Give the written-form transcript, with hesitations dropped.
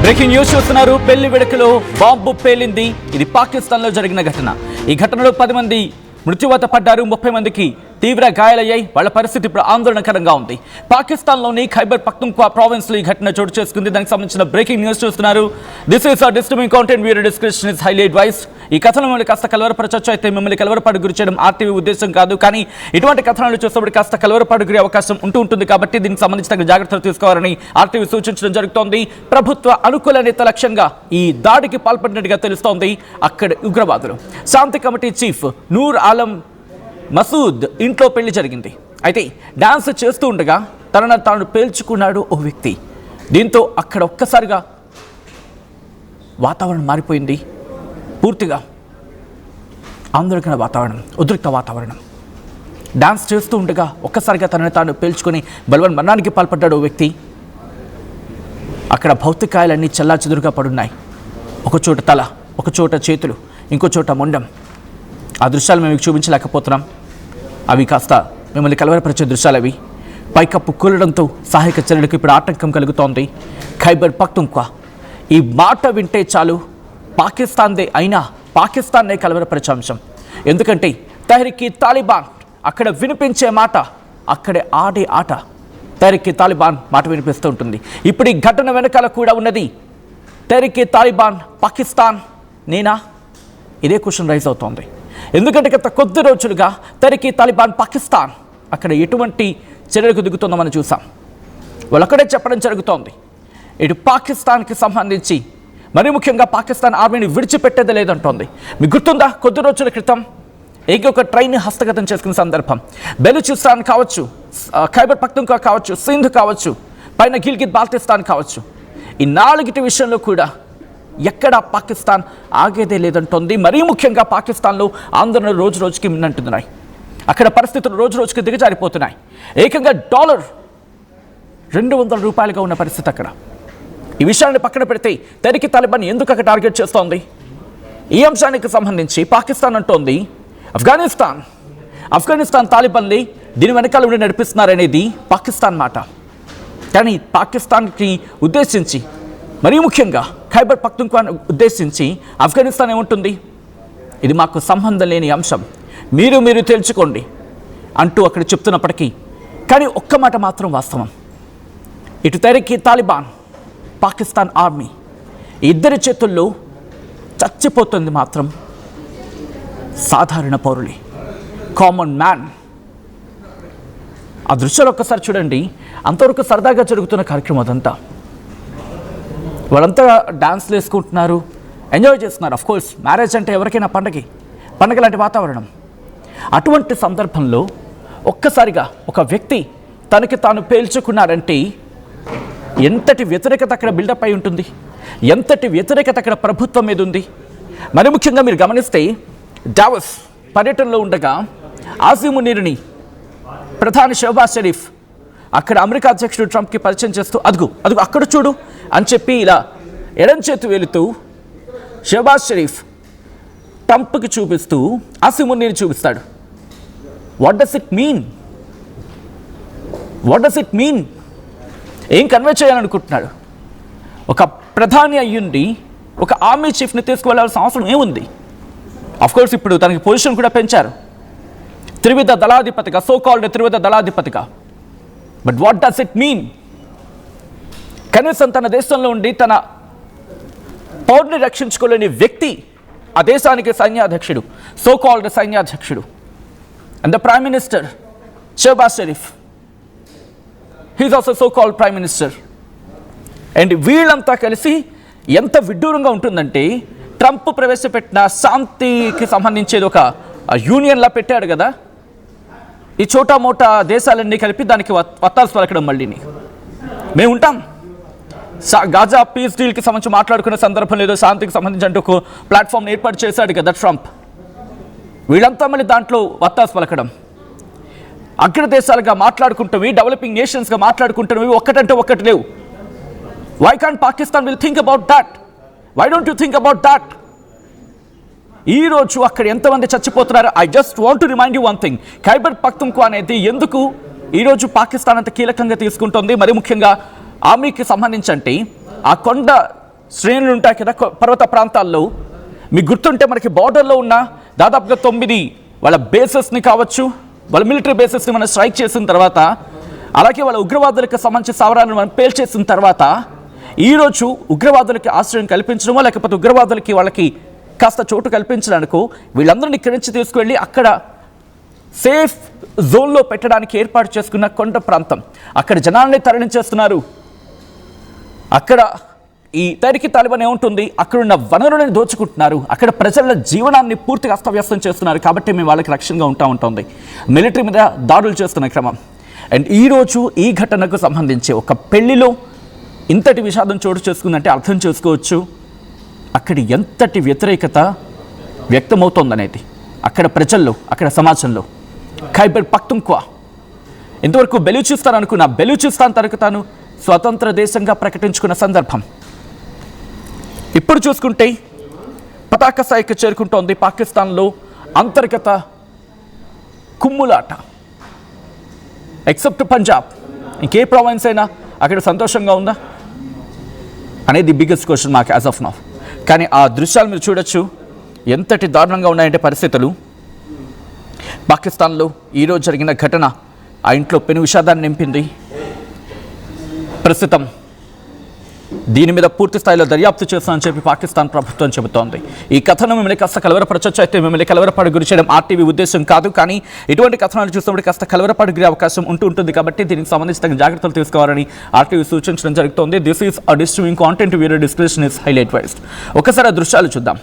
Breaking news చూస్తున్నారు. పెళ్లి వేడుకలో బాంబు పేలింది. ఇది పాకిస్తాన్ లో జరిగిన ఘటన. ఈ ఘటనలో 10 మంది మృత్యువాత పడ్డారు. 30 మందికి తీవ్ర గాయాలయ్యాయి. వాళ్ళ పరిస్థితి ఇప్పుడు ఆందోళనకరంగా ఉంది. పాకిస్తాన్లోని ఖైబర్ పఖ్తూన్ఖ్వా ప్రావిన్స్ లో ఈ ఘటన చోటు చేసుకుంది. దానికి సంబంధించిన బ్రేకింగ్ న్యూస్ చూస్తున్నారు. This is a disturbing content. Video description is highly advised. ఈ కథనం మిమ్మల్ని కాస్త కలవరపరచొచ్చు. అయితే మిమ్మల్ని కలవరపాటు గురి చేయడం ఆర్టీవీ ఉద్దేశం కాదు. కానీ ఇటువంటి కథనాలు చూసినప్పుడు కాస్త కలవరపాటు గురి అవకాశం ఉంటుంది. కాబట్టి దీనికి సంబంధించి తగిన జాగ్రత్తలు తీసుకోవాలని ఆర్టీవీ సూచించడం జరుగుతోంది. ప్రభుత్వ అనుకూల నేత లక్ష్యంగా ఈ దాడికి పాల్పడినట్టుగా తెలుస్తోంది. అక్కడ ఉగ్రవాదులు. శాంతి కమిటీ చీఫ్ నూర్ ఆలం మసూద్ ఇంట్లో పెళ్లి జరిగింది. అయితే డాన్స్ చేస్తూ ఉండగా తనను తాను పేల్చుకున్నాడు ఓ వ్యక్తి. దీంతో అక్కడ ఒక్కసారిగా వాతావరణం మారిపోయింది. పూర్తిగా ఆందోళన వాతావరణం, ఉద్రిక్త వాతావరణం. డాన్స్ చేస్తూ ఉండగా ఒక్కసారిగా తనను తాను పేల్చుకొని బలవన్ మరణానికి పాల్పడ్డాడు ఓ వ్యక్తి. అక్కడ భౌతికాయాలన్నీ చెల్లాచెదురుగా పడున్నాయి. ఒకచోట తల, ఒకచోట చేతులు, ఇంకో చోట మొండం. ఆ దృశ్యాలు మేము చూపించలేకపోతున్నాం. అవి కాస్త మిమ్మల్ని కలవరపరిచే దృశ్యాలు. అవి పైకప్పు కూలడంతో సహాయక చర్యలకు ఇప్పుడు ఆటంకం కలుగుతోంది. ఖైబర్ పఖ్తూన్ఖ్వా ఈ మాట వింటే చాలు పాకిస్తాన్దే అయినా పాకిస్తాన్నే కలవరపరిచే అంశం. ఎందుకంటే తెహ్రీక్ తాలిబాన్ అక్కడ వినిపించే మాట, అక్కడే ఆడే ఆట. తెహ్రీక్ తాలిబాన్ మాట వినిపిస్తూ ఉంటుంది. ఇప్పుడు ఈ ఘటన వెనకాల కూడా ఉన్నది తెహ్రీక్ తాలిబాన్ పాకిస్తాన్ నేనా? ఇదే క్వశ్చన్ రైజ్ అవుతోంది. ఎందుకంటే గత కొద్ది రోజులుగా తెహ్రీక్ తాలిబాన్ పాకిస్తాన్ అక్కడ ఎటువంటి చర్యలకు దిగుతుందో మనం చూసాం. వాళ్ళు అక్కడే చెప్పడం జరుగుతోంది. ఇటు పాకిస్తాన్కి సంబంధించి మరీ ముఖ్యంగా పాకిస్తాన్ ఆర్మీని విడిచిపెట్టేది లేదంటోంది. మీకు గుర్తుందా, కొద్ది రోజుల క్రితం ఒక ట్రైన్ హస్తగతం చేసుకున్న సందర్భం. బెలూచిస్తాన్ కావచ్చు, ఖైబర్ పఖ్తూన్ఖ్వా కావచ్చు, సింధ్ కావచ్చు, పైన గిల్గిత్ బాల్టిస్తాన్ కావచ్చు, ఈ 4 విషయంలో కూడా ఎక్కడ పాకిస్తాన్ ఆగేదే లేదంటోంది. మరీ ముఖ్యంగా పాకిస్తాన్లో ఆందోళనలు రోజు రోజుకి మిన్నంటున్నాయి. అక్కడ పరిస్థితులు రోజు రోజుకి దిగజారిపోతున్నాయి. ఏకంగా $200 ఉన్న పరిస్థితి అక్కడ. ఈ విషయాన్ని పక్కన పెడితే తెహ్రీక్ తాలిబాన్ ఎందుకు అక్కడ టార్గెట్ చేస్తోంది? ఈ అంశానికి సంబంధించి పాకిస్తాన్ అంటోంది ఆఫ్ఘనిస్తాన్ తాలిబాన్లే దీని వెనకాల ఉండి నడిపిస్తున్నారనేది పాకిస్తాన్ మాట. కానీ పాకిస్తాన్కి ఉద్దేశించి, మరీ ముఖ్యంగా ఖైబర్ పఖ్తూన్ఖ్వాను ఉద్దేశించి ఆఫ్ఘనిస్తాన్ ఏముంటుంది? ఇది మాకు సంబంధం లేని అంశం, మీరు తేల్చుకోండి అంటూ అక్కడ చెప్తున్నప్పటికీ కానీ ఒక్క మాట మాత్రం వాస్తవం. ఇటు తెహ్రీక్ తాలిబాన్, పాకిస్తాన్ ఆర్మీ ఇద్దరి చేతుల్లో చచ్చిపోతుంది మాత్రం సాధారణ పౌరులే, కామన్ మ్యాన్. ఆ దృశ్యాలు ఒక్కసారి చూడండి. అంతవరకు సరదాగా జరుగుతున్న కార్యక్రమం అదంతా. వాళ్ళంతా డాన్స్లు వేసుకుంటున్నారు, ఎంజాయ్ చేస్తున్నారు. అఫ్కోర్స్ మ్యారేజ్ అంటే ఎవరికైనా పండగ లాంటి వాతావరణం. అటువంటి సందర్భంలో ఒక్కసారిగా ఒక వ్యక్తి తనకి తాను పేల్చుకున్నాడంటే ఎంతటి వ్యతిరేకత అక్కడ బిల్డప్ అయి ఉంటుంది, ఎంతటి వ్యతిరేకత అక్కడ ప్రభుత్వం మీద ఉంది. మరి ముఖ్యంగా మీరు గమనిస్తే డావోస్ పర్యటనలో ఉండగా ఆసిమ్ మునీర్ని ప్రధాని షహబాజ్ షరీఫ్ అక్కడ అమెరికా అధ్యక్షుడు ట్రంప్కి పరిచయం చేస్తూ అదుగు అక్కడ చూడు అని చెప్పి ఇలా ఎడం చేతి వేలుతూ షహబాజ్ షరీఫ్ ట్రంప్కి చూపిస్తూ ఆసిమ్ మునీర్ని చూపిస్తాడు. What does it mean? ఏం కన్వే చేయాలనుకుంటున్నాడు? ఒక ప్రధాని అయ్యుండి ఒక ఆర్మీ చీఫ్ని తీసుకువెళ్లాల్సిన అవసరం ఏముంది? అఫ్కోర్స్ ఇప్పుడు తనకి పొజిషన్ కూడా పెంచారు, త్రివిధ దళాధిపతిగా, సో కాల్డ్ త్రివిధ దళాధిపతిగా. But what does it mean? కనీసం తన దేశంలో ఉండి తన పౌరుని రక్షించుకోలేని వ్యక్తి ఆ దేశానికి సైన్యాధ్యక్షుడు, సో కాల్డ్ సైన్యాధ్యక్షుడు. And the prime minister Shahbaz Sharif, he's also so called prime minister. And వీళ్ళంతా కలిసి ఎంత విడ్డూరంగా ఉంటుందంటే, ట్రంప్ ప్రవేశపెట్టిన శాంతికి సంబంధించేది ఒక యూనియన్లా పెట్టాడు కదా, ఈ చోటా మోటా దేశాలన్నీ కలిపి దానికి వత్తాసు పలకడం. మళ్ళీని మేము ఉంటాం. గాజా పీస్ డీల్కి సంబంధించి మాట్లాడుకునే సందర్భం లేదో శాంతికి సంబంధించి అంటూ ఒక ప్లాట్ఫామ్ ఏర్పాటు చేశాడు కదా ట్రంప్. వీళ్ళంతా మళ్ళీ దాంట్లో వత్తాసు పలకడం. అగ్ర దేశాలుగా మాట్లాడుకుంటున్నవి, డెవలపింగ్ నేషన్స్గా మాట్లాడుకుంటున్నవి ఒక్కటంటే ఒక్కటి లేవు. Why can't Pakistan will think about that? Why don't you think about that? ఈరోజు అక్కడ ఎంతమంది చచ్చిపోతున్నారు? I just want to remind you one thing. Khyber Pakhtunkhwa అనేది ఎందుకు ఈరోజు పాకిస్తాన్ అంత కీలకంగా తీసుకుంటుంది, మరి ముఖ్యంగా ఆర్మీకి సంబంధించి అంటే ఆ కొండ శ్రేణులు ఉంటాయి కదా పర్వత ప్రాంతాల్లో. మీకు గుర్తుంటే మనకి బార్డర్లో ఉన్న దాదాపుగా 9 వాళ్ళ బేసెస్ని కావచ్చు, వాళ్ళ మిలిటరీ బేసెస్ని మనం స్ట్రైక్ చేసిన తర్వాత, అలాగే వాళ్ళ ఉగ్రవాదులకు సంబంధించిన స్థావరాలను మనం పేల్చేసిన తర్వాత, ఈరోజు ఉగ్రవాదులకి ఆశ్రయం కల్పించడమో లేకపోతే ఉగ్రవాదులకి వాళ్ళకి కాస్త చోటు కల్పించడానికో వీళ్ళందరినీ ఇక్కడి నుంచి తీసుకువెళ్ళి అక్కడ సేఫ్ జోన్లో పెట్టడానికి ఏర్పాటు చేసుకున్న కొండ ప్రాంతం, అక్కడ జనాల్ని తరలించేస్తున్నారు. అక్కడ ఈ తరికి తాలిబాన్ ఏముంటుంది, అక్కడున్న వనరులను దోచుకుంటున్నారు, అక్కడ ప్రజల జీవనాన్ని పూర్తిగా అస్తవ్యస్తం చేస్తున్నారు. కాబట్టి మేము వాళ్ళకి రక్షణగా ఉంటుంది మిలిటరీ మీద దాడులు చేస్తున్న క్రమం. అండ్ ఈరోజు ఈ ఘటనకు సంబంధించి ఒక పెళ్లిలో ఇంతటి విషాదం చోటు చేసుకుందంటే అర్థం చేసుకోవచ్చు అక్కడి ఎంతటి వ్యతిరేకత వ్యక్తమవుతోందనేది అక్కడ ప్రజల్లో, అక్కడ సమాజంలో. ఖైబర్ పఖ్తుంఖ్వా ఇంతవరకు బెలూచిస్తాన్ అనుకున్న బెలూచిస్తాన్ తనకు తాను స్వతంత్ర దేశంగా ప్రకటించుకున్న సందర్భం. ఇప్పుడు చూసుకుంటే పతాక స్థాయికి చేరుకుంటోంది పాకిస్తాన్లో అంతర్గత కుమ్ములాట. ఎక్సెప్ట్ పంజాబ్, ఇంకే ప్రావిన్స్ అయినా అక్కడ సంతోషంగా ఉందా అనేది biggest question mark as of now. కానీ ఆ దృశ్యాలు మీరు చూడొచ్చు, ఎంతటి దారుణంగా ఉన్నాయంటే పరిస్థితులు. పాకిస్తాన్లో ఈరోజు జరిగిన ఘటన ఆ ఇంట్లో పెను విషాదాన్ని నింపింది. ప్రస్తుతం దీని మీద పూర్తి స్థాయిలో దర్యాప్తు చేస్తామని చెప్పి పాకిస్తాన్ ప్రభుత్వం చెబుతోంది. ఈ కథనం మిమ్మల్ని కాస్త కలవరపరచొచ్చు, అయితే మిమ్మల్ని కలవరపాటు గురి చేయడం ఆర్టీవీ ఉద్దేశం కాదు. కానీ ఇటువంటి కథనాలు చూసినప్పుడు కాస్త కలవరపాటు గురే అవకాశం ఉంటుంది. కాబట్టి దీనికి సంబంధించి తగిన జాగ్రత్తలు తీసుకోవాలని ఆర్టీవీ సూచించడం జరుగుతోంది. This is a distributing content, video description is highlight wised. ఒకసారి ఆ దృశ్యాలు చూద్దాం.